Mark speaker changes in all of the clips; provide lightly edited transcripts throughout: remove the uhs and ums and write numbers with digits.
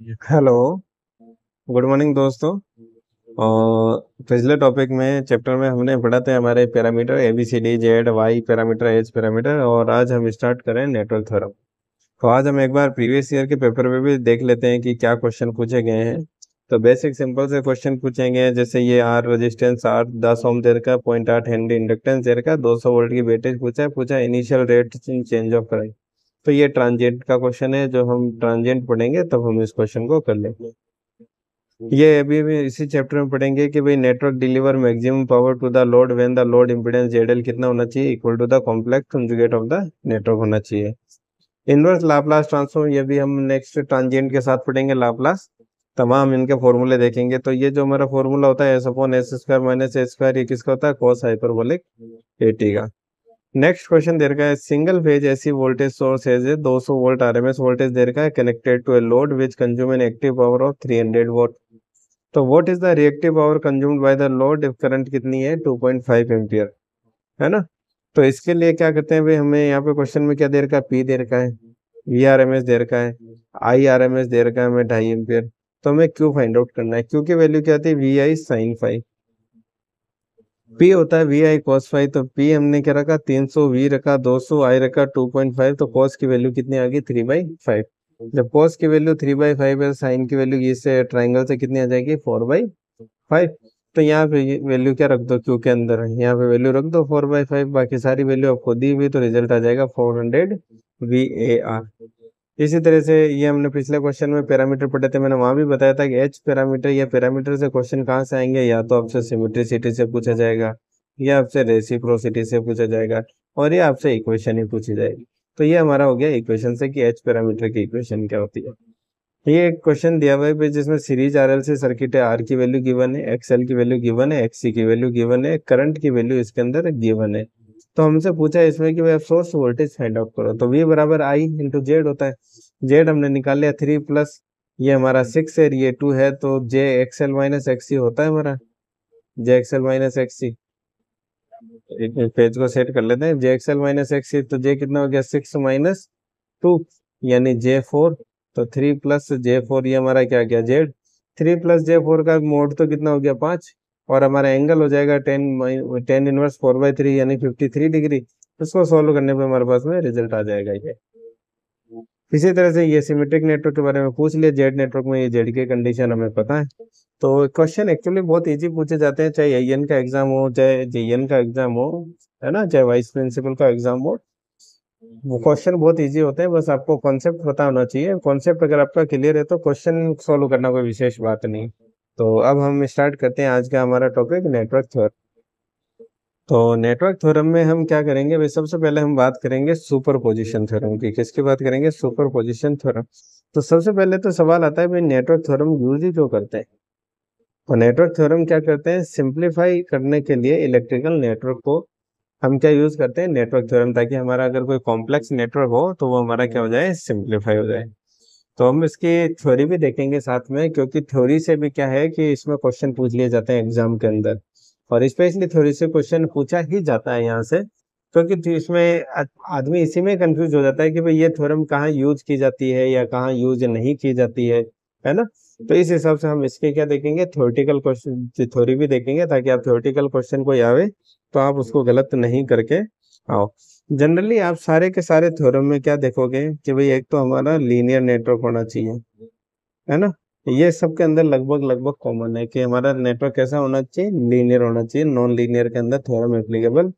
Speaker 1: Hello. Good morning दोस्तों। और पिछले टॉपिक में चैप्टर में हमने पढ़ा था हमारे parameter A B C D Z Y parameter H parameter, और आज हम स्टार्ट करें नेटवर्क थ्योरम। तो आज हम एक बार प्रीवियस ईयर के पेपर में भी देख लेते हैं कि क्या क्वेश्चन पूछे गए हैं। तो बेसिक सिंपल से क्वेश्चन पूछेंगे, जैसे ये आर रेजिस्टेंस आर 10 ओम देर का, 0.8 हेनरी इंडक्टेंस देर का, 200 वोल्ट की वेटेज पूछा initial rate change of current. तो ये ट्रांजिएंट का क्वेश्चन है, जो हम ट्रांजिएंट पढ़ेंगे तब हम इस क्वेश्चन को कर लेंगे। ये अभी भी इसी चैप्टर में पढ़ेंगे कि भाई network deliver maximum power to the load when the load impedance ZL कितना होना चाहिए, equal to the complex conjugate of the network होना चाहिए। इनवर्स लाप्लास ट्रांसफॉर्म ये भी हम नेक्स्ट ट्रांजिएंट के साथ पढ़ेंगे, लाप्लास तमाम इनके फॉर्मूले देखेंगे। तो ये जो हमारा फॉर्मूला होता है S upon S square minus A square, ये किसका होता है, कॉस हाइपरबोलिक एटी का। नेक्स्ट क्वेश्चन दे रखा है, single phase AC voltage source है 200 वोल्ट आरएमएस वोल्टेज दे रखा है, connected to a load which consume an active power of 300 watt. तो what is the reactive power consumed by the load if current कितनी है, 2.5 एम्पियर, है ना। तो इसके लिए क्या करते हैं भाई, हमें यहाँ पे क्वेश्चन में क्या दे रखा है, पी दे रखा है, वी आर एम एस दे रखा है, आई आर एम एस दे रखा है हमें 2.5 एम्पियर। तो हमें क्यू फाइंड आउट करना है। क्यू की वैल्यू क्या आती है, V I sine five. P होता है वी आई कॉस फाइव। तो पी हमने क्या रखा, 300, वी रखा 200, आई रखा 2.5। तो कॉस की वैल्यू कितनी आ गई, 3/5। जब कॉस की वैल्यू 3/5 है, साइन की वैल्यू इससे ट्राइंगल से कितनी आ जाएगी, 4/5। तो यहाँ पे वैल्यू क्या रख दो, क्यू के अंदर है, यहाँ पे वैल्यू रख दो 4/5। बाकी सारी वैल्यू आपको दी हुई, तो रिजल्ट आ जाएगा 400 VAR। इसी तरह से ये हमने पिछले क्वेश्चन में पैरामीटर पढ़े थे, मैंने वहां भी बताया था कि एच पैरामीटर या पैरामीटर से क्वेश्चन कहाँ से आएंगे, या तो आपसे सिमेट्रिसिटी से पूछा जाएगा, या आपसे रेसिप्रोसिटी से पूछा जाएगा, और ये आपसे इक्वेशन ही पूछी जाएगी। तो ये हमारा हो गया इक्वेशन से कि एच पैरामीटर की इक्वेशन क्या होती है। ये एक क्वेश्चन दिया हुआ है जिसमें सीरीज आरएलसी सर्किट है, आर की वैल्यू गिवन है, एक्सएल की वैल्यू गिवन है, एक्ससी की वैल्यू गिवन है, करंट की वैल्यू इसके अंदर गिवन है। तो हमसे पूछा है इसमें कि भाई आप सोर्स वोल्टेज फाइंड आउट करो। तो वी बराबर आई इंटू जेड होता है। जेड हमने निकाल लिया 3 प्लस ये हमारा 6 है, ये 2 है, तो जे एक्सएल माइनस एक्ससी होता है हमारा, जे एक्सएल माइनस एक्ससी। एक पेज को सेट कर लेते हैं, जे एक्सएल माइनस एक्ससी। तो जे कितना हो गया, 6 - 2 यानी J4। तो 3 प्लस J4 ये हमारा क्या गया, जेड। 3 प्लस J4 का मोड तो कितना हो गया, 5। और हमारा एंगल हो जाएगा 10 इनवर्स 4/3 यानी 53 डिग्री। इसको सॉल्व करने पे हमारे पास में रिजल्ट आ जाएगा ये। इसी तरह से ये सिमेट्रिक नेटवर्क के बारे में पूछ लिया, जेड नेटवर्क में ये जेड की कंडीशन हमें पता है। तो क्वेश्चन एक्चुअली बहुत इजी पूछे जाते हैं, चाहे AN का एग्जाम हो, चाहे JN का एग्जाम हो, है ना, चाहे वाइस प्रिंसिपल का एग्जाम हो। वो क्वेश्चन बहुत इजी होते हैं, बस आपको कॉन्सेप्ट पता होना चाहिए। कॉन्सेप्ट अगर आपका क्लियर है तो क्वेश्चन सॉल्व करना कोई विशेष बात नहीं। तो अब हम स्टार्ट करते हैं आज का हमारा टॉपिक, नेटवर्क थ्योरम। तो नेटवर्क थ्योरम में हम क्या करेंगे भाई, सबसे पहले हम बात करेंगे सुपरपोजिशन थ्योरम की। किसकी बात करेंगे, सुपरपोजिशन थ्योरम। तो सबसे पहले तो सवाल आता है भाई, नेटवर्क थ्योरम यूज ही क्यों करते हैं। तो नेटवर्क थ्योरम क्या करते हैं, सिंप्लीफाई करने के लिए इलेक्ट्रिकल नेटवर्क को हम क्या यूज करते हैं, नेटवर्क थ्योरम, ताकि हमारा अगर कोई कॉम्प्लेक्स नेटवर्क हो तो वो हमारा क्या हो जाए, सिंप्लीफाई हो जाए। तो हम इसकी थ्योरी भी देखेंगे साथ में, क्योंकि थ्योरी से भी क्या है कि इसमें क्वेश्चन पूछ लिए जाते हैं एग्जाम के अंदर। और स्पेशली थ्योरी से क्वेश्चन पूछा ही जाता है यहाँ से, क्योंकि इसमें आदमी इसी में कंफ्यूज हो जाता है कि भाई ये थ्योरम कहाँ यूज की जाती है या कहाँ यूज नहीं की जाती है ना। तो इस हिसाब से हम इसके क्या देखेंगे, थ्योरेटिकल क्वेश्चन थ्योरी भी देखेंगे, ताकि आप थ्योरेटिकल क्वेश्चन कोई आवे तो आप उसको गलत नहीं करके आओ। जनरली आप सारे के सारे थ्योरम में क्या देखोगे कि भाई एक तो हमारा लीनियर नेटवर्क होना चाहिए, है ना। ये सबके अंदर लगभग लगभग कॉमन है कि हमारा नेटवर्क कैसा होना चाहिए, लीनियर होना चाहिए। नॉन लीनियर के अंदर थ्योरम एप्लीकेबल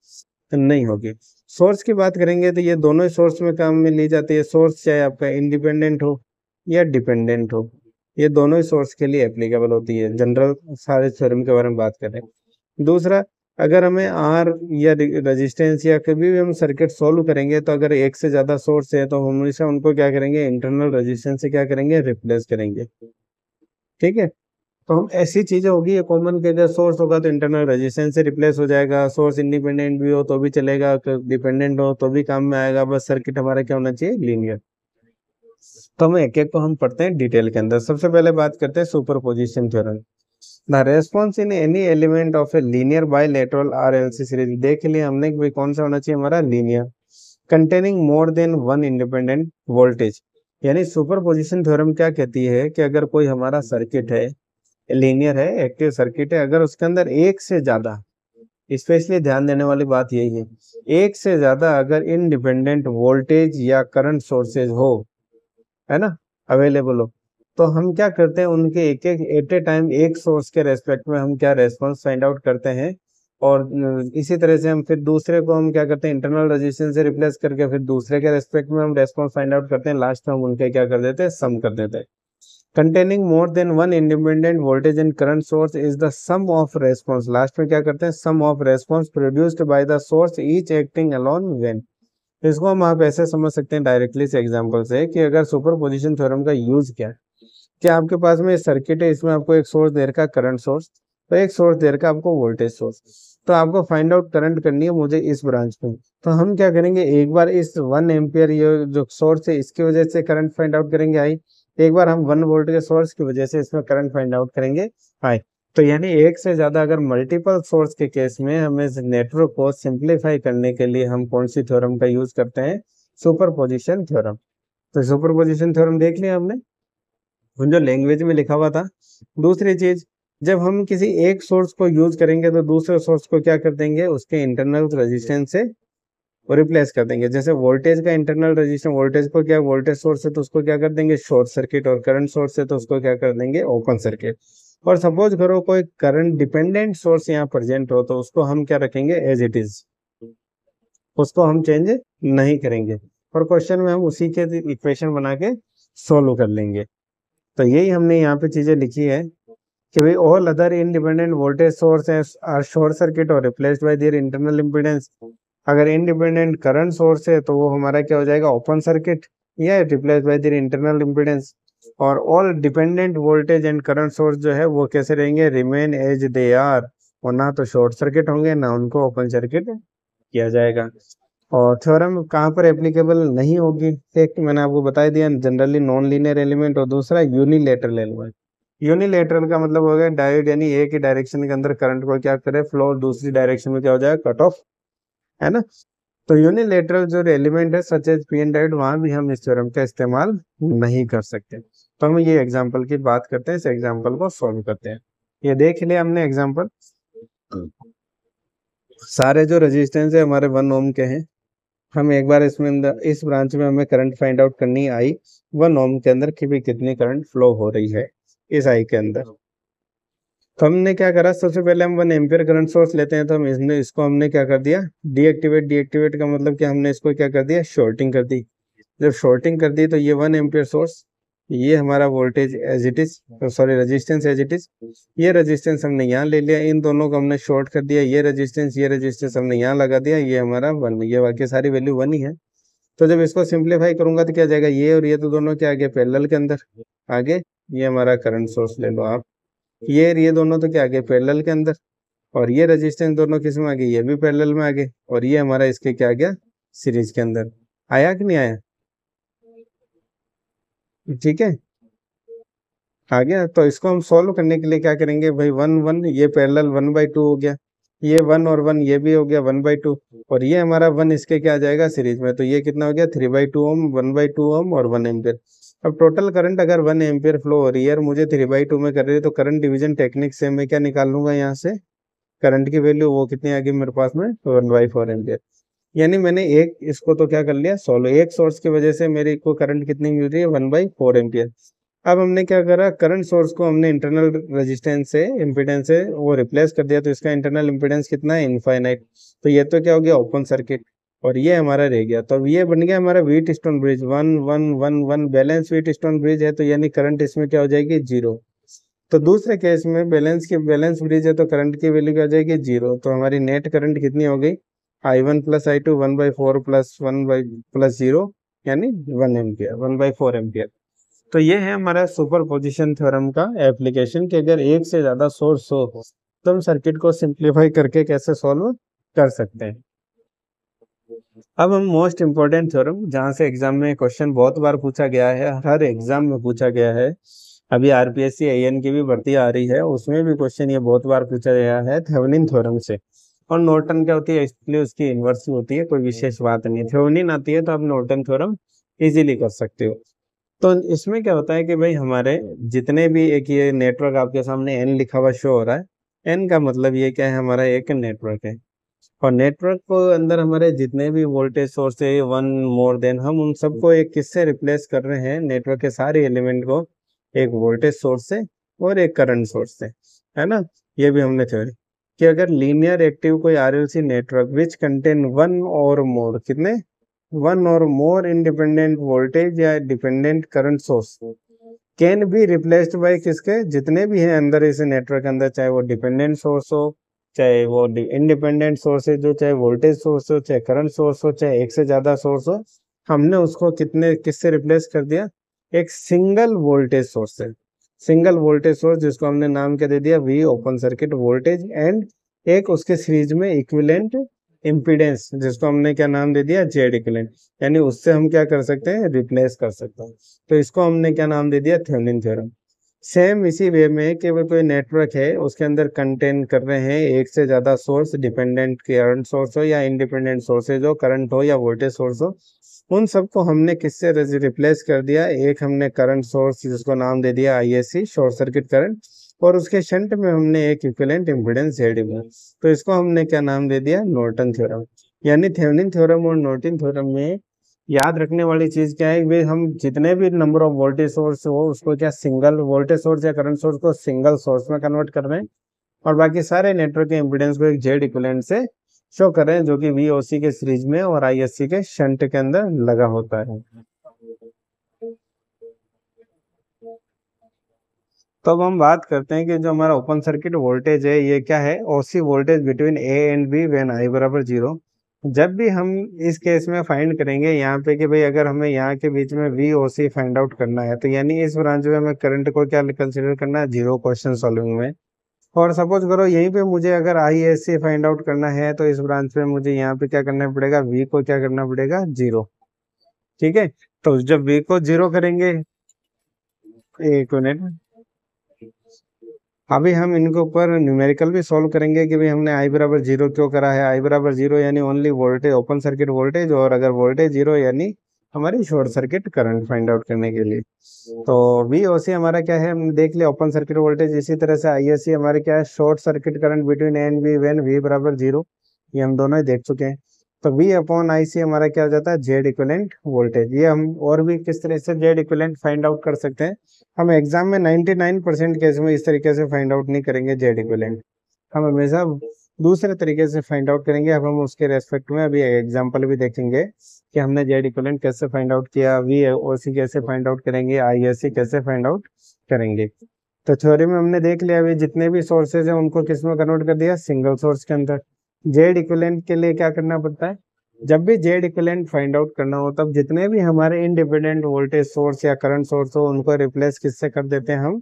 Speaker 1: नहीं होगी। सोर्स की बात करेंगे तो ये दोनों ही सोर्स में काम में ली जाती है। सोर्स चाहे आपका इंडिपेंडेंट हो या डिपेंडेंट हो, ये दोनों ही सोर्स के लिए एप्लीकेबल होती है, जनरल सारे थ्योरम के बारे में बात करें। दूसरा, अगर हमें आर या रेजिस्टेंस या कभी भी हम सर्किट सोल्व करेंगे, तो अगर एक से ज्यादा सोर्स है तो हम हमेशा उनको क्या करेंगे, इंटरनल रेजिस्टेंस से क्या करेंगे, रिप्लेस करेंगे। ठीक है। तो हम ऐसी चीजें होगी ये कॉमन के, अगर सोर्स होगा तो इंटरनल रेजिस्टेंस से रिप्लेस हो जाएगा, सोर्स इंडिपेंडेंट भी हो तो भी चलेगा, डिपेंडेंट हो तो भी काम में आएगा, बस सर्किट हमारा क्या होना चाहिए, लीनियर। तो हम एक एक को हम पढ़ते हैं डिटेल के अंदर। सबसे पहले बात करते हैं superposition theorem. The response in any element of a linear bilateral RLC series. देख लिया हमने कि भाई कौन सा होना चाहिए हमारा, linear, containing more than one independent voltage यानी सुपरपोजिशन थ्योरम क्या कहती है कि अगर कोई हमारा सर्किट है, लीनियर है, एक्टिव सर्किट है, अगर उसके अंदर एक से ज्यादा, स्पेशली ध्यान देने वाली बात यही है, एक से ज्यादा अगर इंडिपेंडेंट वोल्टेज या करंट सोर्सेज हो, है ना, अवेलेबल हो, तो हम क्या करते हैं, उनके एक एक एट ए टाइम एक सोर्स के रेस्पेक्ट में हम क्या रेस्पॉन्स फाइंड आउट करते हैं। और इसी तरह से हम फिर दूसरे को हम क्या करते हैं, इंटरनल रेजिस्टेंस से रिप्लेस करके फिर दूसरे के रेस्पेक्ट में हम रेस्पॉन्स फाइंड आउट करते हैं, लास्ट में हम उनके क्या कर देते हैं, सम कर देते हैं। Containing more than one independent voltage and current source is the sum of response, last में क्या करते हैं, sum of response produced by the source each acting alone when. इसको हम आप ऐसे समझ सकते हैं डायरेक्टली से एग्जांपल से कि अगर सुपरपोजिशन थ्योरम का यूज क्या है, कि आपके पास में सर्किट है, इसमें आपको एक सोर्स दे रखा है करंट सोर्स, तो एक सोर्स दे रखा है आपको वोल्टेज सोर्स, तो आपको फाइंड आउट करंट करनी है मुझे इस ब्रांच में। तो हम क्या करेंगे, एक बार इस 1 एम्पियर ये जो सोर्स है इसकी वजह से करंट फाइंड आउट करेंगे आई, एक बार हम 1 वोल्ट के सोर्स की वजह से इसमें करंट फाइंड आउट करेंगे आई। तो यानी एक से ज्यादा अगर मल्टीपल सोर्स के केस में हमें नेटवर्क को सिंप्लीफाई करने के लिए हम कौन सी थ्योरम का यूज करते हैं, सुपरपोजिशन थ्योरम। तो सुपरपोजिशन थ्योरम देख लिया हमने, उन जो लैंग्वेज में लिखा हुआ था। दूसरी चीज, जब हम किसी एक सोर्स को यूज करेंगे तो दूसरे सोर्स को क्या कर देंगे, उसके इंटरनल रेजिस्टेंस से रिप्लेस कर देंगे। जैसे वोल्टेज का इंटरनल रेजिस्टेंस, वोल्टेज को क्या, वोल्टेज सोर्स है तो उसको क्या कर देंगे, शॉर्ट सर्किट, और करंट सोर्स है तो उसको क्या कर देंगे, ओपन सर्किट। और सपोज करो कोई करंट डिपेंडेंट सोर्स यहाँ प्रेजेंट हो तो उसको हम क्या रखेंगे, एज इट इज, उसको हम चेंज नहीं करेंगे, और क्वेश्चन में हम उसी के इक्वेशन बना के सोल्व कर लेंगे। तो यही हमने यहाँ पे चीजें लिखी है कि भाई all other independent voltage source are short circuit और replaced by their internal impedance. अगर इंडिपेंडेंट करंट सोर्स है तो वो हमारा क्या हो जाएगा, ओपन सर्किट या replaced by their internal impedance. और all dependent voltage and current source जो है वो कैसे रहेंगे, रिमेन एज दे आर, और ना तो शॉर्ट सर्किट होंगे ना उनको ओपन सर्किट किया जाएगा। और थ्योरम कहाँ पर एप्लीकेबल नहीं होगी, एक मैंने आपको बता दिया, जनरली नॉन लीनियर एलिमेंट, और दूसरा यूनिलेटरल एलिमेंट। यूनिलेटरल का मतलब हो गया डायोड, यानी एक ही डायरेक्शन के अंदर करंट को क्या करे, फ्लो, दूसरी डायरेक्शन में क्या हो जाएगा, कट ऑफ, है ना। तो यूनिलेटरल जो एलिमेंट है such as P N diode, वहां भी हम इस थ्योरम का इस्तेमाल नहीं कर सकते। तो हम ये एग्जाम्पल की बात करते हैं, इस एग्जाम्पल को सॉल्व करते हैं। ये देख लिया हमने एग्जाम्पल, सारे जो रेजिस्टेंस है हमारे 1 ओम के हैं। हम एक बार इसमें इस ब्रांच में हमें करंट फाइंड आउट करनी आई 1 ओम के अंदर कि भी कितनी करंट फ्लो हो रही है इस आई के अंदर। तो हमने क्या करा, सबसे पहले हम 1 एम्पियर करंट सोर्स लेते हैं, तो हम इसको हमने क्या कर दिया, डीएक्टिवेट। डीएक्टिवेट का मतलब कि हमने इसको क्या कर दिया, शॉर्टिंग कर दी। जब शॉर्टिंग कर दी तो ये 1 एम्पियर सोर्स, ये हमारा voltage as it is, sorry resistance as it is, ये रेजिस्टेंस हमने यहाँ ले लिया, इन दोनों को हमने शॉर्ट कर दिया, ये रेजिस्टेंस हमने यहाँ लगा दिया, ये हमारा 1, ये बाकी सारी वैल्यू 1 ही है। तो जब इसको सिंप्लीफाई करूंगा तो क्या जाएगा, ये और ये तो दोनों क्या आगे पैरेलल के अंदर आगे, ये हमारा करंट सोर्स ले लो आप, ये और ये दोनों तो क्या आगे पैरेलल के अंदर, और ये रेजिस्टेंस दोनों किस में आ गए, ये भी पैरेलल में आ गए, और ये हमारा इसके क्या आ गया, सीरीज के अंदर। आया कि नहीं आया, ठीक है, आ गया। तो इसको हम सॉल्व करने के लिए क्या करेंगे भाई, 1 1, ये पैरेलल 1/2 हो गया, ये 1 और 1 ये भी हो गया 1/2, और ये हमारा 1 इसके क्या आ जाएगा, सीरीज में, तो ये कितना हो गया, 3/2 ओम, 1/2 ओम और 1 एम्पियर। अब टोटल करंट अगर 1 एम्पियर फ्लो हो रही है और मुझे 3/2 में कर रही है, तो करंट डिवीजन टेक्निक से मैं क्या निकाल लूंगा यहाँ से, करंट की वैल्यू वो कितनी आ गई मेरे पास में, 1/4 एम्पियर। यानी मैंने एक इसको तो क्या कर लिया, सोल्व, एक सोर्स की वजह से मेरे को करंट कितनी मिल रही है, 1/4 एम्पियर। अब हमने क्या करा, करंट सोर्स को हमने इंटरनल रेजिस्टेंस से, इम्पीडेंस से वो रिप्लेस कर दिया, तो इसका इंटरनल इम्पीडेंस कितना है, इनफाइनाइट। तो ये तो क्या हो गया, ओपन सर्किट, और ये हमारा रह गया। तो अब ये बन गया हमारा wheat stone bridge, 1 1 1 1 balance wheat stone bridge है, तो यानी करंट इसमें क्या हो जाएगी, 0। तो दूसरे केस में बैलेंस ब्रिज है तो करंट की वैल्यू क्या हो जाएगी, 0। तो हमारी नेट करंट कितनी हो गई, I1 + I2 1/4 + 1/+0, यानी 1 एम्पियर, 1/4 एम्पियर। तो ये है हमारा सुपरपोजिशन थ्योरम का एप्लीकेशन, कि अगर एक से ज्यादा सोर्स हो तो हम सर्किट को सिंप्लीफाई करके कैसे सॉल्व कर सकते हैं। अब हम मोस्ट इंपोर्टेंट थ्योरम, जहां से एग्जाम में क्वेश्चन बहुत बार पूछा गया है, हर एग्जाम में पूछा गया है, अभी आरपीएससी एएन की भी भर्ती आ रही है, उसमें भी क्वेश्चन ये बहुत बार पूछा गया है, थेवेनिन थ्योरम से। और नॉर्टन क्या होती है, इसलिए उसकी इन्वर्स होती है, कोई विशेष बात नहीं। थेवेनिन आती है तो आप नॉर्टन थ्योरम इजीली कर सकते हो। तो इसमें क्या होता है कि भाई हमारे जितने भी एक ये नेटवर्क आपके सामने एन लिखा हुआ शो हो रहा है, एन का मतलब ये क्या है, हमारा एक नेटवर्क है। और नेटवर्क को अंदर हमारे जितने भी वोल्टेज सोर्स है, वन मोर देन, हम उन सबको एक किससे रिप्लेस कर रहे हैं, नेटवर्क के सारे एलिमेंट को एक वोल्टेज सोर्स से और एक करंट सोर्स से, है ना। ये भी हमने थ्योरी कि अगर लीनियर एक्टिव कोई RLC network which contain one और मोर, कितने, वन और मोर इंडिपेंडेंट वोल्टेज या dependent current source can be replaced by किसके, जितने भी हैं अंदर इस नेटवर्क के अंदर, चाहे वो डिपेंडेंट सोर्स हो, चाहे वो इंडिपेंडेंट सोर्सेज हो, चाहे वोल्टेज सोर्स हो, चाहे करंट सोर्स हो, चाहे एक से ज्यादा सोर्स हो, हमने उसको कितने किससे रिप्लेस कर दिया, एक सिंगल वोल्टेज सोर्स से। सिंगल वोल्टेज सोर्स जिसको हमने नाम क्या दे दिया, V open circuit voltage, and एक उसके सीरीज में इक्विवेलेंट इम्पीडेंस जिसको हमने क्या नाम दे दिया, जेड इक्विवेलेंट, यानी उससे हम क्या कर सकते हैं, रिप्लेस कर सकते हैं। तो इसको हमने क्या नाम दे दिया, थेवेनिन थ्योरम। सेम इसी वे में कि वो कोई नेटवर्क है, उसके अंदर कंटेन कर रहे हैं एक से ज्यादा सोर्स, डिपेंडेंट करंट सोर्स हो या इंडिपेंडेंट सोर्सेज हो, करंट हो या वोल्टेज सोर्स हो, उन सबको हमने किससे रिप्लेस कर दिया, एक हमने करंट सोर्स जिसको नाम दे दिया आईएससी, शॉर्ट सर्किट करंट, और उसके शंट में हमने एक इक्विवेलेंट इम्पीडेंस जेड इम्पीडेंस, तो इसको हमने क्या नाम दे दिया, नॉर्टन थ्योरम। यानी थेवेनिन थ्योरम और नॉर्टन थ्योरम में याद रखने वाली चीज क्या है, वे हम जितने भी नंबर ऑफ वोल्टेज सोर्स हो उसको क्या, सिंगल वोल्टेज सोर्स या करंट सोर्स को सिंगल सोर्स में कन्वर्ट कर रहे हैं, और बाकी सारे नेटवर्क के इम्पीडेंस को एक जेड इक्विवेलेंट से शो कर रहे हैं, जो कि वीओसी के सीरीज में और आईएससी के शंट के अंदर लगा होता है। तो अब हम बात करते हैं कि जो हमारा ओपन सर्किट वोल्टेज है ये क्या है, OC voltage between A and B when I बराबर 0। जब भी हम इस केस में फाइंड करेंगे यहाँ पे कि भाई अगर हमें यहाँ के बीच में we O C find out करना है, तो यानी इस ब्रांच में हमें करंट को क्या कंसिडर करना है, जीरो, क्वेश्चन सॉल्विंग में। और सपोज करो यहीं पे मुझे अगर I S C find out करना है, तो इस ब्रांच में मुझे यहाँ पे क्या करना पड़ेगा, वी को क्या करना पड़ेगा, जीरो। ठीक है, तो जब वी को जीरो करेंगे, एक मिनट, अभी हम इनके ऊपर न्यूमेरिकल भी सॉल्व करेंगे कि भाई हमने आई बराबर 0 क्यों करा है। आई बराबर 0 यानी only voltage, open circuit voltage, और अगर वोल्टेज 0 यानी हमारी short circuit current find out करने के लिए। तो वी ओ सी हमारा क्या है, हमने देख लिया ओपन सर्किट वोल्टेज। इसी तरह से आई एस सी हमारे क्या है, short circuit current between A and B when V बराबर 0, ये हम दोनों ही देख चुके हैं। तो वी अपॉन आई सी हमारा क्या हो जाता है, जेड इक्विवेलेंट वोल्टेज। ये हम और भी किस तरह से जेड इक्विवेलेंट फाइंड आउट कर सकते हैं, हम एग्जाम में 99% केस में इस तरीके से फाइंड आउट नहीं करेंगे जेड इक्विवेलेंट, हम हमेशा दूसरे तरीके से फाइंड आउट करेंगे। अब हम उसके रेस्पेक्ट में अभी एग्जांपल भी देखेंगे कि हमने जेड इक्विवेलेंट कैसे फाइंड आउट किया, वी ओ सी कैसे फाइंड आउट करेंगे, आई एस सी कैसे फाइंड आउट करेंगे। तो थ्योरी में हमने देख लिया अभी जितने भी सोर्सेज हैं उनको किस में कन्वर्ट कर दिया, सिंगल सोर्स के अंदर। जेड इक्विवेलेंट के लिए क्या करना पड़ता है, जब भी जेड इक्विवेलेंट फाइंड आउट करना हो तब जितने भी हमारे इंडिपेंडेंट वोल्टेज सोर्स या करंट सोर्स हो उनको रिप्लेस किससे कर देते हैं हम,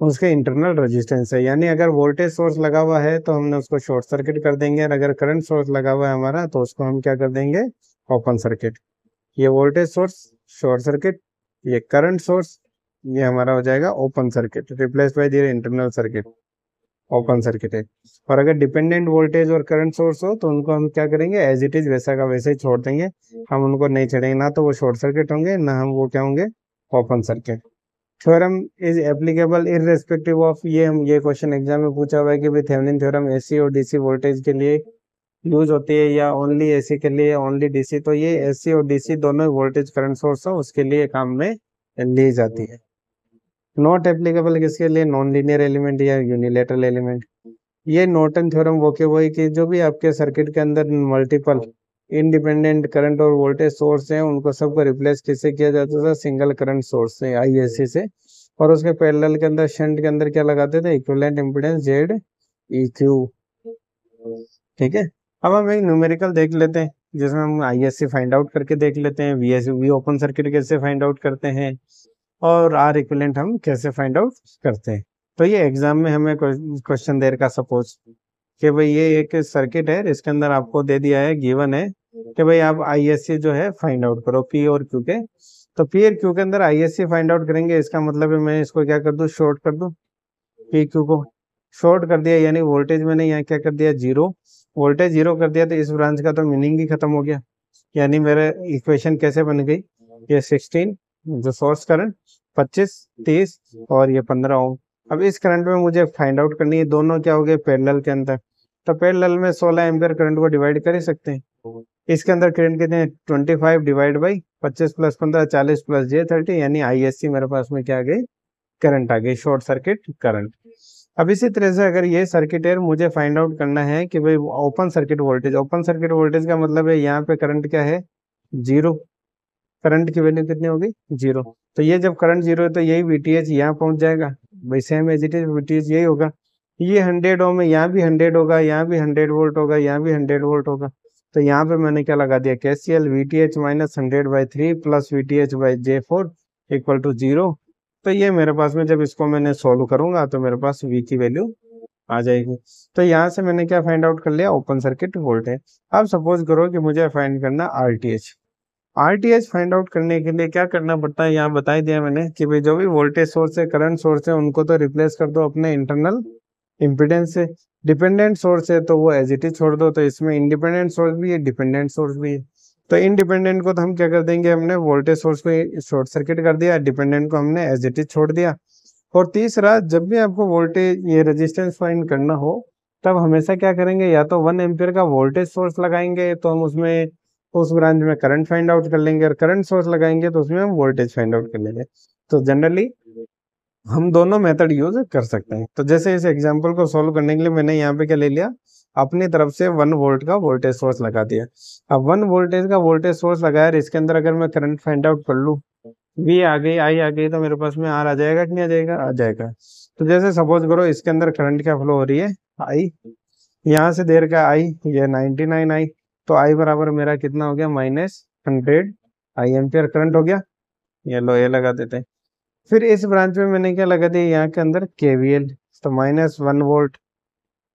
Speaker 1: उसके इंटरनल रेजिस्टेंस है। यानी अगर वोल्टेज सोर्स लगा हुआ है तो हमने उसको शॉर्ट सर्किट कर देंगे, और अगर करंट सोर्स लगा हुआ है हमारा तो उसको हम क्या कर देंगे, ओपन सर्किट। ये वोल्टेज सोर्स शॉर्ट सर्किट, ये करंट सोर्स, ये हमारा हो जाएगा open circuit, replace by their internal circuit, open circuit है। और अगर डिपेंडेंट वोल्टेज और करंट सोर्स हो तो उनको हम क्या करेंगे, एज इट इज वैसा का वैसे ही छोड़ देंगे, हम उनको नहीं छेड़ेंगे, ना तो वो शॉर्ट सर्किट होंगे ना हम वो क्या होंगे, open circuit. Theorem is applicable irrespective of, ये हम ये क्वेश्चन एग्जाम में पूछा हुआ है कि भाई थेवेनिन थ्योरम एसी और डीसी वोल्टेज के लिए यूज होती है या ओनली एसी के लिए, ओनली डीसी। तो ये एसी और डीसी दोनों वोल्टेज करंट सोर्स हो उसके लिए काम में ली जाती है। नॉट एप्लीकेबल किसके लिए, नॉन लीनियर एलिमेंट या यूनिलेटरल एलिमेंट। ये नॉर्टन थ्योरम वो के वही कि जो भी आपके सर्किट के अंदर मल्टीपल इंडिपेंडेंट करंट और वोल्टेज सोर्स हैं उनको सबको रिप्लेस किससे किया जाता था, सिंगल करंट सोर्स से, आईएससी से, और उसके पैरेलल के अंदर शंट के अंदर क्या लगाते थे, इक्विवेलेंट इम्पीडेंस जेड इक्यू। ठीक है, अब हम एक न्यूमेरिकल देख लेते हैं जिसमें हम आईएससी फाइंड आउट करके देख लेते हैं, वीएस वी ओपन सर्किट कैसे फाइंड आउट करते हैं, और आर इक्विवेलेंट हम कैसे फाइंड आउट करते हैं। तो ये एग्जाम में हमें क्वेश्चन दे रखा, सपोज कि भाई ये एक सर्किट है, इसके अंदर आपको दे दिया है, गिवन है कि भाई आप आईएससी जो है फाइंड आउट करो पी और क्यू के। तो पी और क्यू के अंदर आईएससी फाइंड आउट करेंगे, इसका मतलब है मैं इसको क्या कर दूं, शॉर्ट कर दूं, पी क्यू को शॉर्ट कर दिया, यानी वोल्टेज मैंने यहाँ क्या कर दिया, जीरो। वोल्टेज जीरो कर दिया तो इस ब्रांच का तो मीनिंग ही खत्म हो गया। यानी मेरे इक्वेशन कैसे बन गई, ये 16 जो सोर्स करंट 25, 30 और ये 15 ओम। अब इस करंट में मुझे फाइंड आउट करनी है, दोनों क्या हो गए पैरेलल के अंदर, तो पैरेलल में 16 एम्पियर करंट को डिवाइड कर ही सकते हैं। इसके अंदर करंट कितने हैं 25 divide by 25 plus 15 40 plus J30, यानी ISC मेरे पास में क्या आ गई, करंट आ गई, शॉर्ट सर्किट करंट। अब इसी तरह से अगर ये सर्किट है मुझे फाइंड आउट करना है कि भाई open circuit voltage, open circuit voltage का मतलब है यहाँ पे करंट क्या है, जीरो, करंट की वैल्यू कितनी होगी, जीरो। तो ये जब करंट जीरो है तो यही VTH यहाँ पहुंच जाएगा, भाई same as it is VTH यही होगा। ये 100 ओम है, यहाँ भी 100 होगा, यहाँ भी 100 वोल्ट होगा, यहाँ भी 100 वोल्ट होगा। तो यहाँ पे मैंने क्या लगा दिया, KCL VTH minus 100/3 plus VTH/J4 equal to 0। तो ये मेरे पास में जब इसको मैंने सोल्व करूंगा तो मेरे पास V की वैल्यू आ जाएगी। तो यहाँ से मैंने क्या फाइंड आउट कर लिया, ओपन सर्किट वोल्टेज। अब सपोज करो कि मुझे फाइंड करना RTH। RTH फाइंड आउट करने के लिए क्या करना पड़ता है, यहाँ बता ही दिया मैंने कि भाई जो भी वोल्टेज सोर्स है, करंट सोर्स है, उनको तो रिप्लेस कर दो अपने इंटरनल इम्पिडेंस से। डिपेंडेंट सोर्स है तो वो एज इट इज छोड़ दो, तो इसमें इंडिपेंडेंट सोर्स भी है, डिपेंडेंट सोर्स भी है। तो इंडिपेंडेंट को तो हम क्या कर देंगे, हमने वोल्टेज सोर्स को शॉर्ट सर्किट कर दिया, डिपेंडेंट को हमने एज इट इज छोड़ दिया। और तीसरा, जब भी आपको वोल्टेज ये रेजिस्टेंस फाइंड करना हो तब हमेशा क्या करेंगे, या तो 1 एम्पियर का वोल्टेज सोर्स लगाएंगे तो हम उसमें उस ब्रांच में करंट फाइंड आउट कर लेंगे, और करंट सोर्स लगाएंगे तो उसमें हम वोल्टेज फाइंड आउट कर लेंगे। तो जनरली हम दोनों मेथड यूज कर सकते हैं। तो जैसे इस एग्जांपल को सॉल्व करने के लिए मैंने यहाँ पे क्या ले लिया, अपनी तरफ से 1 वोल्ट का वोल्टेज सोर्स लगा दिया। अब 1 वोल्टेज का वोल्टेज सोर्स लगाया, इसके अंदर अगर मैं करंट फाइंड आउट कर लूँ, V आ गई, I आ गई, तो मेरे पास में R आ जाएगा कि नहीं आ जाएगा, आ जाएगा। तो जैसे सपोज करो इसके अंदर करंट क्या फ्लो हो रही है, I, यहाँ से देर का I, ये 99 I, तो I बराबर मेरा कितना हो गया, -100 I एम्पियर करंट हो गया। ये लो, ये लगा देते हैं। फिर इस ब्रांच में मैंने क्या लगा दिया, यहाँ के अंदर KVL, तो -1 वोल्ट,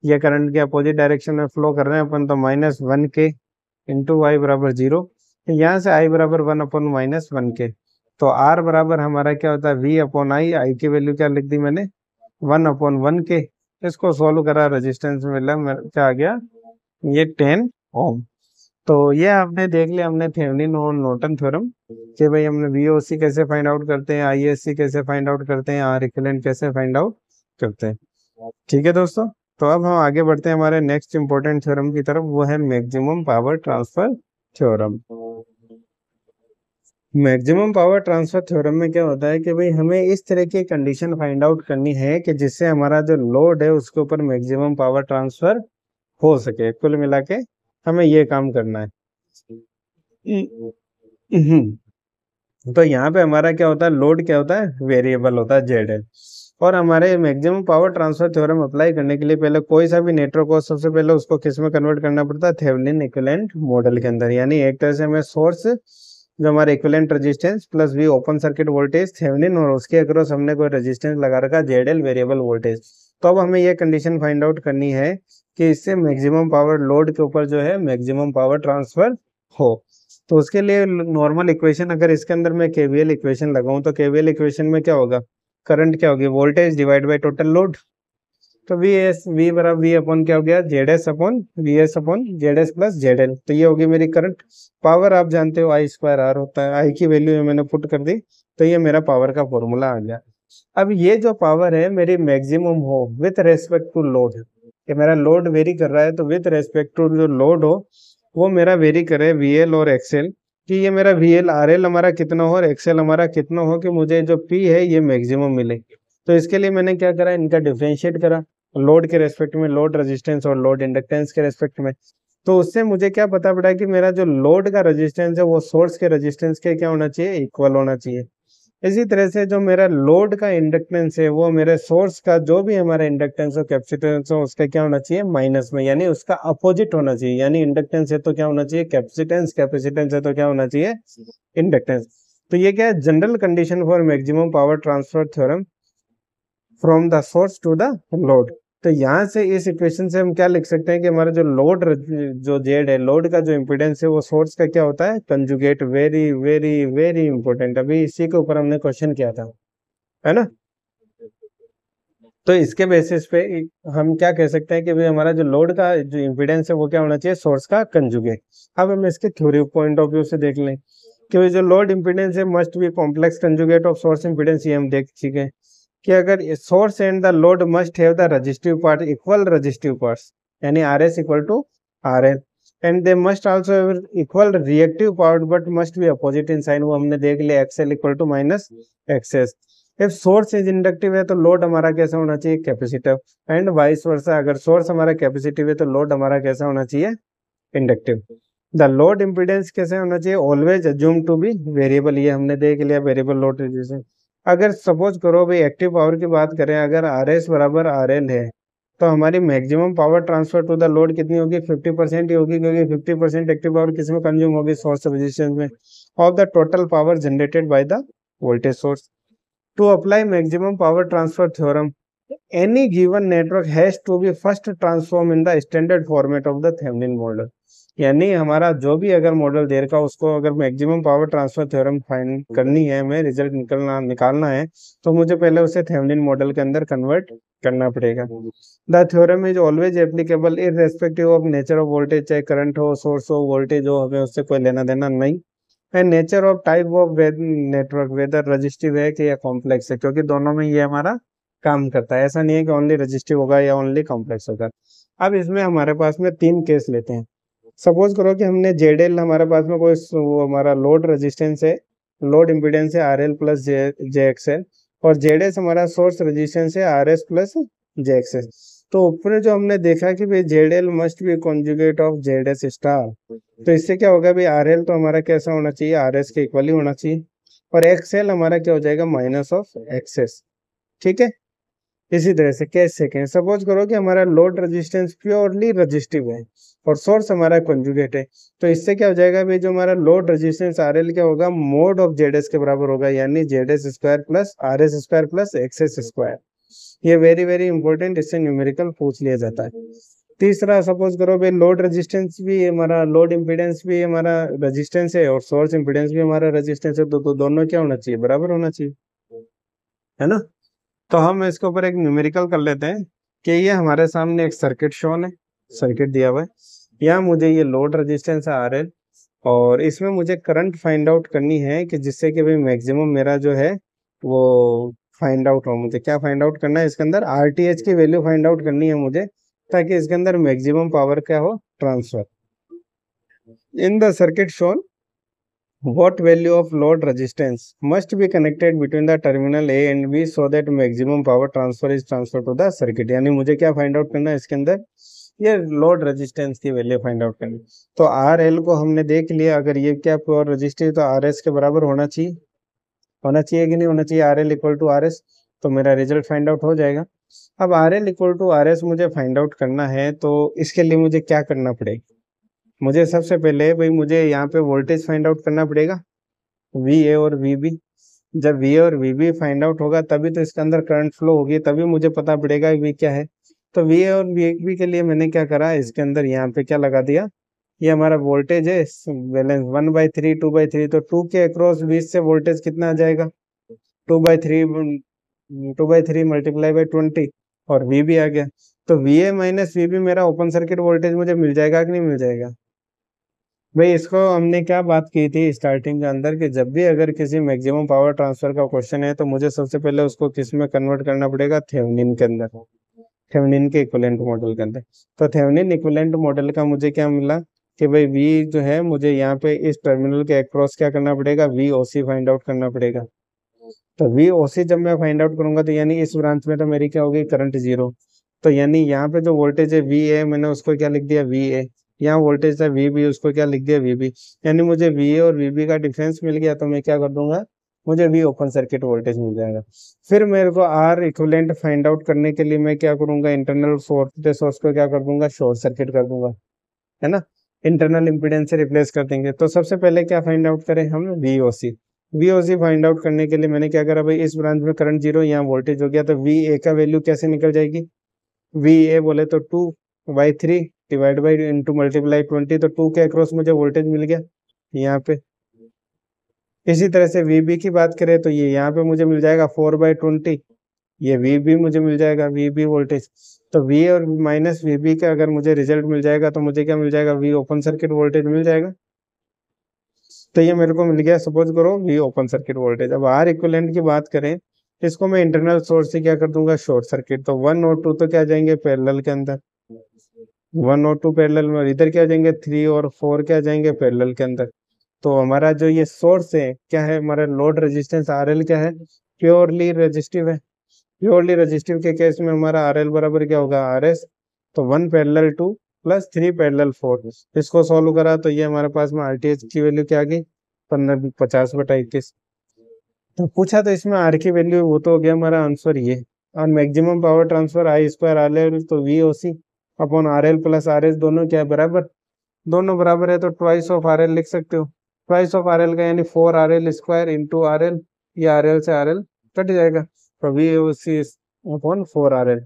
Speaker 1: ये करंट के अपोजिट डायरेक्शन में फ्लो कर रहे हैं अपन, तो -1K इंटू I बराबर 0। यहाँ से I बराबर 1/-1K, तो R बराबर हमारा क्या होता है, V/I। I की वैल्यू क्या लिख दी मैंने, 1/1K। इसको सॉल्व करा, रेजिस्टेंस मिला क्या आ गया, ये 10 ओम। तो ये आपने देख लिया, हमने थेवेनिन और नॉर्टन थ्योरम कि भाई हमने VOC कैसे फाइंड आउट करते हैं, ISC कैसे फाइंड आउट करते हैं, R इक्विवेलेंट कैसे फाइंड आउट करते हैं। ठीक है दोस्तों, तो अब हम आगे बढ़ते हैं हमारे नेक्स्ट इंपॉर्टेंट थ्योरम की तरफ, वो है maximum power transfer theorem. Maximum power transfer theorem में क्या होता है कि भाई हमें इस तरह की कंडीशन फाइंड आउट करनी है कि जिससे हमारा जो लोड है उसके ऊपर मैक्सिमम पावर ट्रांसफर हो सके। कुल मिला के हमें ये काम करना है। तो यहाँ पे हमारा क्या होता है, लोड क्या होता है, वेरिएबल होता है ZL। और हमारे maximum power transfer theorem apply करने के लिए पहले कोई सा भी नेटवर्क हो, सबसे पहले उसको किस में कन्वर्ट करना पड़ता है, थेवेनिन इक्विवेलेंट मॉडल के अंदर। यानी एक तरह से हमें सोर्स जो हमारे equivalent resistance plus V open circuit voltage Thevenin, और उसके अक्रॉस हमने कोई रेजिस्टेंस लगा रखा ZL वेरिएबल वोल्टेज। तो अब हमें ये कंडीशन फाइंड आउट करनी है कि इससे मैक्सिमम पावर लोड के ऊपर जो है मैक्सिमम पावर ट्रांसफर हो। तो उसके लिए नॉर्मल इक्वेशन, अगर इसके अंदर मैं KVL इक्वेशन लगाऊं तो KVL इक्वेशन में क्या होगा, करंट क्या होगी, voltage divide by total load. तो V बराबर V अपॉन क्या हो गया, ZS upon VS upon ZS plus ZL। तो ये होगी मेरी करंट। पावर आप जानते हो I²R होता है, I की वैल्यू मैंने पुट कर दी, तो ये मेरा पावर का फॉर्मूला आ गया। अब ये जो पावर है मेरी मैक्सिमम हो विथ रेस्पेक्ट टू लोड, कि मेरा लोड वेरी कर रहा है, तो विथ रेस्पेक्ट टू जो लोड हो वो मेरा वेरी करे VL और XL, कि ये मेरा VL RL हमारा कितना हो और XL हमारा कितना हो, कि मुझे जो P है ये मैक्सिमम मिले। तो इसके लिए मैंने क्या करा, इनका डिफरेंशिएट करा, लोड के रेस्पेक्ट में, लोड रेजिस्टेंस और लोड इंडक्टेंस के रेस्पेक्ट में। तो उससे मुझे क्या पता पड़ा कि मेरा जो लोड का रेजिस्टेंस है वो सोर्स के रेजिस्टेंस के क्या होना चाहिए, इक्वल होना चाहिए। इसी तरह से जो मेरा लोड का इंडक्टेंस है वो मेरे सोर्स का जो भी हमारा इंडक्टेंस हो, कैपेसिटेंस हो, उसका क्या होना चाहिए, माइनस में, यानी उसका अपोजिट होना चाहिए। यानी इंडक्टेंस है तो क्या होना चाहिए, कैपेसिटेंस, कैपेसिटेंस है तो क्या होना चाहिए, इंडक्टेंस। तो ये क्या है, general condition for maximum power transfer theorem from the source to the load. तो यहाँ से इस इक्वेशन से हम क्या लिख सकते हैं कि हमारा जो लोड, जो Z है, लोड का जो इम्पिडेंस है वो सोर्स का क्या होता है, conjugate. Very very very important, अभी इसी के ऊपर हमने क्वेश्चन किया था, है ना। तो इसके बेसिस पे हम क्या कह सकते हैं कि भाई हमारा जो लोड का जो इम्पिडेंस है वो क्या होना चाहिए, सोर्स का कंजुगेट। अब हम इसके थ्योरी पॉइंट ऑफ व्यू से देख लें। कि जो लोड इम्पीडेंस है must be complex conjugate of source impedance, ये हम देख चुके हैं कि अगर source and the load must have the resistive part equal resistive parts, यानी R S equal to R L, and they must also have equal reactive part but must be opposite in sign, वो हमने देख लिया X L equal to minus X S. If source is inductive है तो load हमारा कैसा होना चाहिए, कैपेसिटिव, एंड वाइस वर्सा, अगर सोर्स हमारा कैपेसिटिव है तो लोड हमारा कैसा होना चाहिए, इंडक्टिव। द लोड इम्पीडेंस कैसे होना चाहिए, always assume to be variable, ये हमने देख लिया वेरिएबल लोड रेजिस्टेंस। अगर सपोज करो भाई एक्टिव पावर की बात करें, अगर आर एस बराबर आर एल है तो हमारी maximum power transfer to the load कितनी होगी, 50% ही होगी, क्योंकि 50% एक्टिव पावर किस में कंज्यूम होगी, सोर्स रेजिस्टेंस में, of the total power generated by the voltage source. To apply maximum power transfer theorem, any given network has to be first transformed in the standard format of the Thevenin model, यानी हमारा जो भी अगर model दे रखा उसको अगर maximum power transfer theorem find करनी है, हमें रिजल्ट निकालना है, तो मुझे पहले उसे थेवेनिन मॉडल के अंदर कन्वर्ट करना पड़ेगा। The theorem is always applicable irrespective of nature of voltage, चाहे करंट हो, सोर्स हो, वोल्टेज हो, हमें उससे कोई लेना देना नहीं, and nature of type of network, whether resistive है कि या कॉम्प्लेक्स है, क्योंकि दोनों में ये हमारा काम करता है। ऐसा नहीं है कि ओनली रजिस्टिव होगा या ओनली कॉम्प्लेक्स होगा। अब इसमें हमारे पास में 3 केस लेते हैं। सपोज करो कि हमने जेड हमारे पास में कोई हमारा लोड रेजिस्टेंस है, लोड इम्पीडेंस है are L plus J x L, और जेड एस हमारा सोर्स रेजिस्टेंस है आर एस प्लस जे एक्स एस। तो ऊपर जो हमने देखा कि भाई Z L must be conjugate of Z S star, तो इससे क्या होगा भाई, आर एल तो हमारा कैसा होना चाहिए, आर एस के इक्वली होना चाहिए, और एक्स एल हमारा क्या हो जाएगा, माइनस ऑफ एक्स एस। ठीक है, इसी तरह से केस सेकेंड, सपोज करो कि हमारा लोड रेजिस्टेंस प्योरली रजिस्टिव है और सोर्स हमारा कंजुगेट है, तो इससे क्या हो जाएगा भाई, जो हमारा लोड रेजिस्टेंस आर एल क्या होगा, मोड ऑफ जेड एस के बराबर होगा, यानी Z S square plus R S square plus x S square. ये वेरी वेरी इंपॉर्टेंट, इससे न्यूमेरिकल पूछ लिया जाता है। तीसरा, सपोज करो भाई लोड रेजिस्टेंस भी हमारा, लोड इम्पीडेंस भी हमारा रेजिस्टेंस है और सोर्स इम्पीडेंस भी हमारा रेजिस्टेंस है, तो दोनों क्या होना चाहिए, बराबर होना चाहिए, है ना। तो हम इसके ऊपर एक न्यूमेरिकल कर लेते हैं कि ये हमारे सामने एक सर्किट शोन है, सर्किट दिया हुआ है, यहाँ मुझे ये लोड रेजिस्टेंस है आर एल, और इसमें मुझे करंट फाइंड आउट करनी है कि जिससे कि भाई मैक्सिमम मेरा जो है वो फाइंड आउट हो। मुझे क्या फाइंड आउट करना है, इसके अंदर आरटीएच की वैल्यू फाइंड आउट करनी है मुझे, ताकि इसके अंदर मैक्सिमम पावर क्या हो, transfer. In the circuit shown what value of load resistance must be connected between the terminal A and B so that maximum power transfer is transferred to the circuit, यानी मुझे क्या find out करना है इसके अंदर, ये load resistance की value find out करनी। तो आर एल को हमने देख लिया, अगर ये क्या प्योर रजिस्टिव तो आर एस के बराबर होना चाहिए, कि नहीं होना चाहिए, R L equal to R S, तो मेरा रिजल्ट फाइंड आउट हो जाएगा। अब R L equal to R S मुझे फाइंड आउट करना है, तो इसके लिए मुझे क्या करना पड़ेगा, मुझे सबसे पहले भाई मुझे यहाँ पे वोल्टेज फाइंड आउट करना पड़ेगा, वी ए और वी बी। जब वी ए और वी बी फाइंड आउट होगा तभी तो इसके अंदर करंट फ्लो होगी, तभी मुझे पता पड़ेगा वी क्या है। तो वी ए और वी बी के लिए मैंने क्या करा, इसके अंदर यहाँ पे क्या लगा दिया, ये हमारा वोल्टेज है बैलेंस 1/3 2/3, तो 2 के अक्रॉस 20 से वोल्टेज कितना आ जाएगा, 2/3 मल्टीप्लाई बाई 20, और वी बी आ गया। तो V A minus V B मेरा ओपन सर्किट वोल्टेज मुझे मिल जाएगा कि नहीं मिल जाएगा। भाई इसको हमने क्या बात की थी स्टार्टिंग के अंदर, कि जब भी अगर किसी मैक्सिमम पावर ट्रांसफर का क्वेश्चन है तो मुझे सबसे पहले उसको किस में कन्वर्ट करना पड़ेगा, थेवेनिन के अंदर, थेवेनिन के इक्विवेलेंट मॉडल के अंदर। तो थेवेनिन इक्विवेलेंट मॉडल का मुझे क्या मिला कि भाई वी जो है मुझे यहाँ पे इस टर्मिनल के अक्रॉस क्या करना पड़ेगा, we O C find out करना पड़ेगा। तो वी ओ सी जब मैं फाइंड आउट करूंगा तो यानी इस ब्रांच में तो मेरी क्या होगी, करंट जीरो। तो यानी यहाँ पे जो वोल्टेज है वी ए, मैंने उसको क्या लिख दिया, वी ए। यहाँ वोल्टेज था वी बी, उसको क्या लिख दिया, वी बी। यानी मुझे वी ए और वी बी का डिफरेंस मिल गया, तो मैं क्या कर दूंगा, मुझे वी ओपन सर्किट वोल्टेज मिल जाएगा। फिर मेरे को आर इक्विवेलेंट फाइंड आउट करने के लिए मैं क्या करूंगा, इंटरनल सोर्स को क्या कर दूंगा, शॉर्ट सर्किट कर दूंगा, है ना, इंटरनल इम्पीडेंस से रिप्लेस कर देंगे। तो सबसे पहले क्या फाइंड आउट करें हम, we O C. We O C find out करने के लिए मैंने क्या करा, भाई इस ब्रांच में करंट जीरो, यहाँ वोल्टेज हो गया, तो वी ए का वैल्यू कैसे निकल जाएगी, वी ए बोले तो 2/3 डिवाइड बाई इंटू मल्टीप्लाई 20, तो 2 के अक्रॉस मुझे वोल्टेज मिल गया यहाँ पे। इसी तरह से वीबी की बात करें तो ये यहाँ पे मुझे मिल जाएगा 4/20, ये वीबी मुझे मिल जाएगा, वीबी वोल्टेज। तो वी और माइनस वीबी का अगर मुझे रिजल्ट मिल जाएगा तो मुझे क्या मिल जाएगा, वी ओपन सर्किट वोल्टेज मिल जाएगा। तो ये मेरे को मिल गया, सपोज करो वी ओपन सर्किट वोल्टेज। अब आर इक्विवेलेंट की बात करें, इसको मैं इंटरनल सोर्स से क्या कर दूंगा, शॉर्ट सर्किट। तो 1 और 2 तो क्या जाएंगे पैरेलल के अंदर, 1 और 2 पैरेलल में। इधर क्या जाएंगे, 3 और 4 क्या जाएंगे पैरेलल के अंदर। तो हमारा जो ये सोर्स है क्या है, हमारा लोड रेजिस्टेंस आरएल क्या है, प्योरली रेजिस्टिव है। प्योरली रेजिस्टिव के केस में हमारा आरएल बराबर क्या होगा, आरएस। तो 1 पैरेलल 2 प्लस 3 पैरेलल 4। इसको सॉल्व करा तो ये हमारे पास में आरटीएच की वैल्यू क्या आ गई, 50/21। तो पूछा तो इसमें आर की वैल्यू, वो तो हो गया हमारा आंसर ये। और maximum power transfer I square R L, तो V O C upon R L plus R S, दोनों क्या है बराबर, दोनों बराबर है। तो ट्वाइस ऑफ आर एल लिख सकते हो। ट्वाइस ऑफ आर एल का यानी 4 RL² इंटू आर एल, ये आर एल से आर एल कट जाएगा। तो V O C upon 4 RL,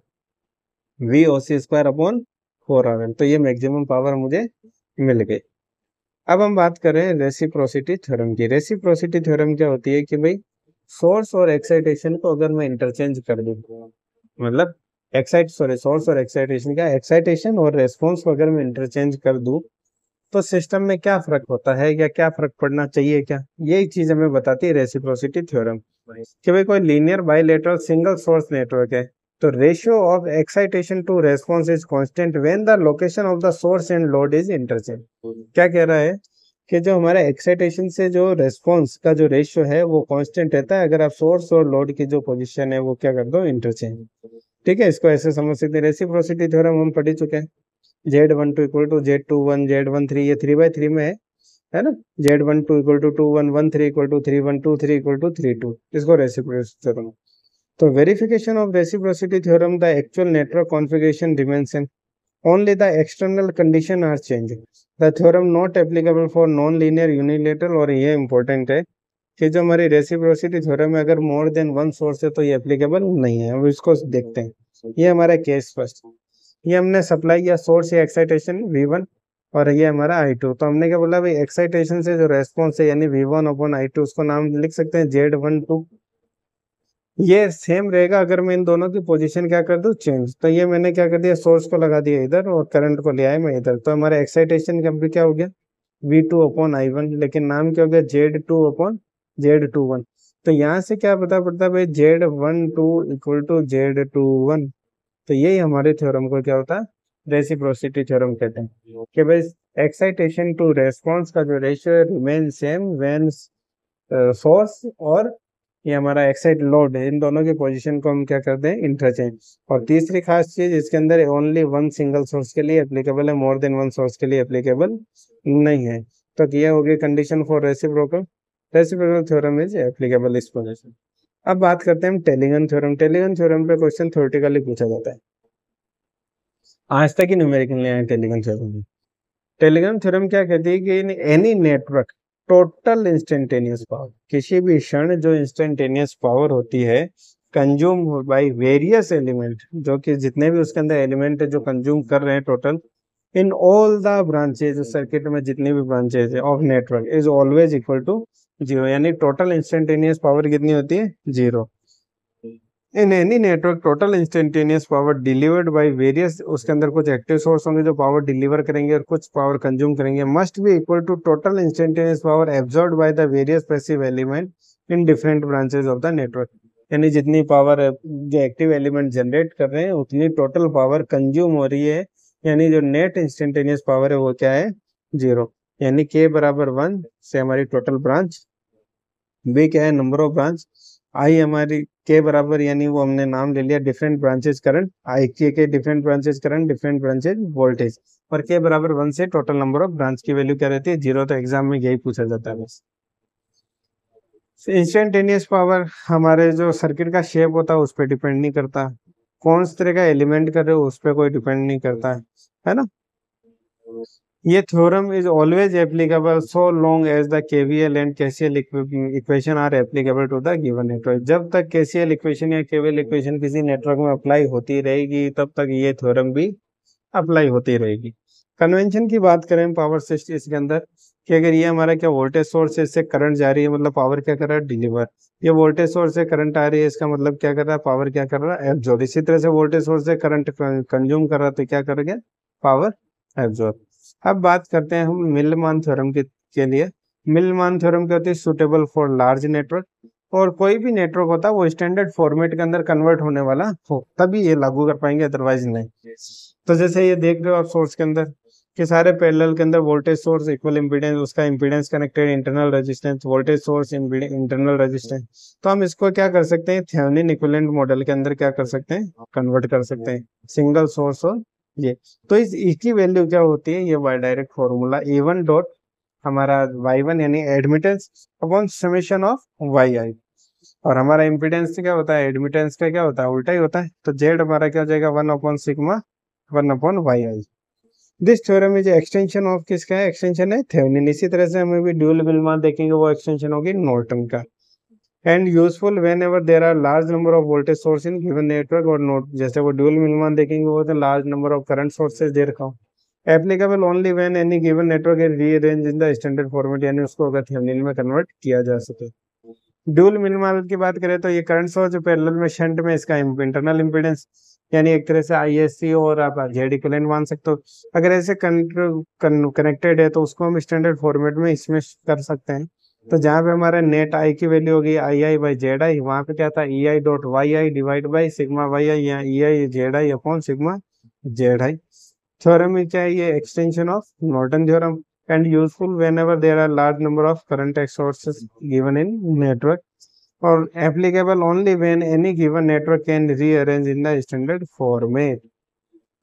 Speaker 1: we O C square upon 4 RL। तो ये मैक्सिमम पावर मुझे मिल गई। अब हम बात करें रेसिप्रोसिटी थ्योरम की। रेसिप्रोसिटी थ्योरम क्या होती है कि भाई सोर्स और एक्साइटेशन को अगर मैं इंटरचेंज कर दूं, मतलब सोर्स और एक्साइटेशन का, एक्साइटेशन और रेस्पॉन्स को अगर मैं इंटरचेंज कर दूं तो सिस्टम में क्या फर्क होता है या क्या फर्क पड़ना चाहिए, क्या यही चीज हमें बताती है रेसिप्रोसिटी थ्योरम। कि भाई कोई linear bilateral single source network है, तो ratio of excitation to response is constant when the location of the source and load is interchange. क्या कह रहा है कि जो हमारा एक्साइटेशन से जो रेस्पॉन्स का जो रेशियो है वो कांस्टेंट रहता है अगर आप सोर्स और लोड की जो पोजीशन है वो क्या कर दो, इंटरचेंज। ठीक है, इसको ऐसे समझ सकते हैं। रेसिप्रोसिटी थ्योरम हम पढ़ चुके हैं। Z12 equal to Z21 Z13, ये 3/3 में है ना। Z12 equal to 2113 equal to 3123 equal to 32, इसको रेसिप्रोसिटी थ्योरम। तो verification of reciprocity theorem, the actual network configuration remains same, only the external condition are change. The theorem not applicable for non linear unilateral. और ये important है कि जो हमारी reciprocity theorem है अगर मोर देन वन सोर्स है तो ये एप्लीकेबल नहीं है। अब इसको देखते हैं। ये हमारा केस फर्स्ट, ये हमने सप्लाई या सोर्स या एक्साइटेशन V1 और ये हमारा I2। तो हमने क्या बोला भाई, एक्साइटेशन से जो रेस्पॉन्स है यानी V1/I2, उसको नाम लिख सकते हैं Z12। ये सेम रहेगा अगर मैं इन दोनों की पोजीशन क्या कर दूं, चेंज। तो ये मैंने क्या कर दिया, सोर्स को लगा दिया इधर और करंट को ले आया मैं इधर। तो हमारा एक्साइटेशन का भी क्या हो गया, V2/I1, लेकिन नाम क्या हो गया, Z2/Z21। तो यहाँ से क्या पता पड़ता है भाई, Z12 इक्वल टू Z21। तो यही हमारे थ्योरम को क्या होता है, रेसिप्रोसिटी थ्योरम कहते हैं। कि भाई एक्साइटेशन टू रेस्पॉन्स का जो ratio remain same when source और ये हमारा एक्साइट लोड है, इन दोनों की पोजीशन को हम क्या करते हैं, इंटरचेंज। और तीसरी खास चीज इसके अंदर ओनली वन सिंगल सोर्स के लिए एप्लीकेबल है, मोर देन वन सोर्स के लिए एप्लीकेबल नहीं है। तो ये हो गई condition for reciprocal. Reciprocal theorem is applicable इस पोजीशन। अब बात करते हैं हम टेलिगन थ्योरम। टेलिगन थ्योरम पे क्वेश्चन थ्योरेटिकली पूछा जाता है, आज तक ही न्यूमेरिकल नहीं आया टेलिगन थ्योरम में। टेलीग्राम थ्योरम क्या कहती है कि any network total instantaneous power, किसी भी क्षण जो इंस्टेंटेनियस पावर होती है कंज्यूम बाय वेरियस एलिमेंट, जो कि जितने भी उसके अंदर एलिमेंट है जो कंज्यूम कर रहे हैं total, in all the branches, circuit में जितनी भी ब्रांचेज है of network, is always equal to 0। यानी टोटल इंस्टेंटेनियस पावर कितनी होती है, 0। In any network total instantaneous power delivered by various, उसके अंदर कुछ एक्टिव सोर्स होंगे जो पावर डिलीवर करेंगे और कुछ पावर कंज्यूम करेंगे, must be equal to total instantaneous power absorbed by the various passive element in different branches of the network. यानी जितनी पावर जो एक्टिव एलिमेंट जनरेट कर रहे हैं उतनी टोटल पावर कंज्यूम हो रही है, यानी जो नेट इंस्टेंटेनियस पावर है वो क्या है, 0। यानी K बराबर 1 से हमारी टोटल ब्रांच, B क्या है, नंबर ऑफ ब्रांच, आई हमारी के बराबर, यानी वो हमने नाम ले लिया डिफरेंट ब्रांचेज करंट, आई के different branches current, different branches voltage, और के बराबर 1 से टोटल नंबर ऑफ ब्रांच की वैल्यू क्या रहती है, 0। तो एग्जाम में यही पूछा जाता है बस। इंस्टेंटेनियस पावर हमारे जो सर्किट का शेप होता है उस पर डिपेंड नहीं करता, कौन से तरह का एलिमेंट कर रहे हो उस पर कोई डिपेंड नहीं करता है ना। ये theorem is always applicable so long as the KVL and KCL equation are applicable to the given network. जब तक केसीएल इक्वेशन या केवीएल इक्वेशन किसी नेटवर्क में अप्लाई होती रहेगी तब तक ये थ्योरम भी अप्लाई होती रहेगी। कन्वेंशन की बात करें पावर सिस्टम के अंदर, कि अगर ये हमारा क्या वोल्टेज सोर्स है, इससे करंट जा रही है, मतलब पावर क्या कर रहा है, डिलीवर। ये वोल्टेज सोर्स से करंट आ रही है, इसका मतलब क्या कर रहा है, पावर क्या कर रहा है, एब्जॉर्ब। इसी तरह से वोल्टेज सोर्स से करंट कंज्यूम कर रहा है तो क्या करेगा, पावर एब्जॉर्ब। अब बात करते हैं हम मिलमान थ्योरम के लिए, मिलमान थ्योरम क्या होती है, सुटेबल फॉर लार्ज नेटवर्क, और कोई भी नेटवर्क होता है वो स्टैंडर्ड फॉर्मेट के अंदर कन्वर्ट होने वाला हो तभी ये लागू कर पाएंगे, अदरवाइज नहीं। तो जैसे ये देख रहे हो आप सोर्स के अंदर कि सारे पैरेलल के अंदर वोल्टेज सोर्स इक्वल इम्पीडेंस, उसका impedance connected, internal resistance, voltage source internal resistance. तो हम इसको क्या कर सकते हैं, थेवेनिन इक्विवेलेंट मॉडल के अंदर क्या कर सकते हैं, कन्वर्ट कर सकते हैं, सिंगल सोर्स और ये। तो इस इसकी वैल्यू क्या होती है, ये bye direct formula A1 dot हमारा Y1 यानी admittance upon summation of YI, और हमारा इम्पीडेंस क्या होता है, एडमिटेंस का क्या होता है, उल्टा ही होता है। तो जेड हमारा क्या हो जाएगा, 1/सिग्मा 1/YI। This theorem is extension of किसका है, एक्सटेंशन है थेवेनिन। इसी तरह से हमें भी ड्यूल मिलमान देखेंगे, वो एक्सटेंशन होगी नॉर्टन का। And useful whenever there are large number of voltage source in given network और नोट, जैसे वो ड्यूल मिलमान देखेंगे वो तो large number of current sources दे रखा हूँ। Applicable only when any given network is rearrange in the standard format, यानी उसको अगर थेवेनिन में कन्वर्ट किया जा सके। ड्यूल मिनिमल की बात करें तो ये करंट सोर्स जो पैरेलल में शंट में, इसका इंटरनल इंपीडेंस यानी एक तरह से ISC और आप जेड इक्विवेलेंट मान सकते हो। अगर ऐसे कनेक्टेड है तो उसको हम स्टैंडर्ड फॉर्मेट में इसमें कर सकते हैं। तो जहाँ पे हमारा नेट आई की वैल्यू होगी II/ZI, वहाँ पे क्या था, EI dot YI divide by sigma YI, या EI/ZI upon sigma ZI। Theorem में क्या है, ये extension of Norton theorem, and useful whenever there are large number of current sources given in network, or applicable only when any given network can rearrange in the standard format।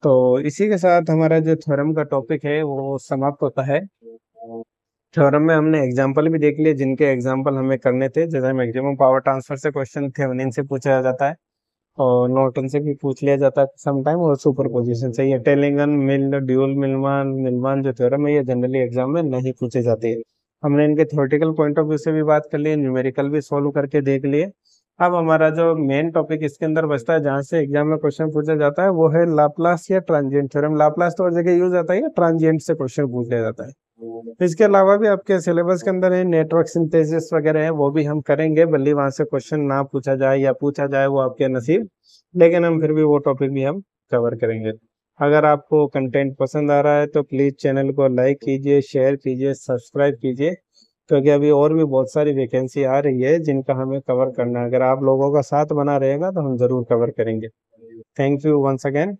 Speaker 1: तो इसी के साथ हमारा जो थ्योरम का topic है वो समाप्त होता है। थ्योरम में हमने एग्जांपल भी देख लिए, जिनके एग्जांपल हमें करने थे, जैसे मैक्सिमम पावर ट्रांसफर से क्वेश्चन थेवेनिन से पूछा जाता है और नॉर्टन से भी पूछ लिया जाता है समटाइम, और सुपरपोजिशन से। ये टेलिंगन मिल ड्यूल मिलमान मिलमान जो थ्योरम है ये जनरली एग्जाम में नहीं पूछे जाते हैं। हमने इनके थ्योरेटिकल पॉइंट ऑफ व्यू से भी बात कर ली, न्यूमेरिकल भी सॉल्व करके देख लिए। अब हमारा जो मेन टॉपिक इसके अंदर बचता है, जहाँ से एग्जाम में क्वेश्चन पूछा जाता है, वो है लाप्लास या ट्रांजिएंट थ्योरम। लाप्लास तो हर जगह यूज आता है, या ट्रांजिएंट से क्वेश्चन पूछ लिया जाता है। इसके अलावा भी आपके सिलेबस के अंदर है नेटवर्क सिंथेसिस वगैरह है, वो भी हम करेंगे, भले वहां से क्वेश्चन ना पूछा जाए या पूछा जाए वो आपके नसीब, लेकिन हम फिर भी वो टॉपिक भी हम कवर करेंगे। अगर आपको कंटेंट पसंद आ रहा है तो प्लीज़ चैनल को लाइक कीजिए, शेयर कीजिए, सब्सक्राइब कीजिए, क्योंकि अभी और भी बहुत सारी वैकेंसी आ रही है जिनका हमें कवर करना है। अगर आप लोगों का साथ बना रहेगा तो हम ज़रूर कवर करेंगे। Thank you once again.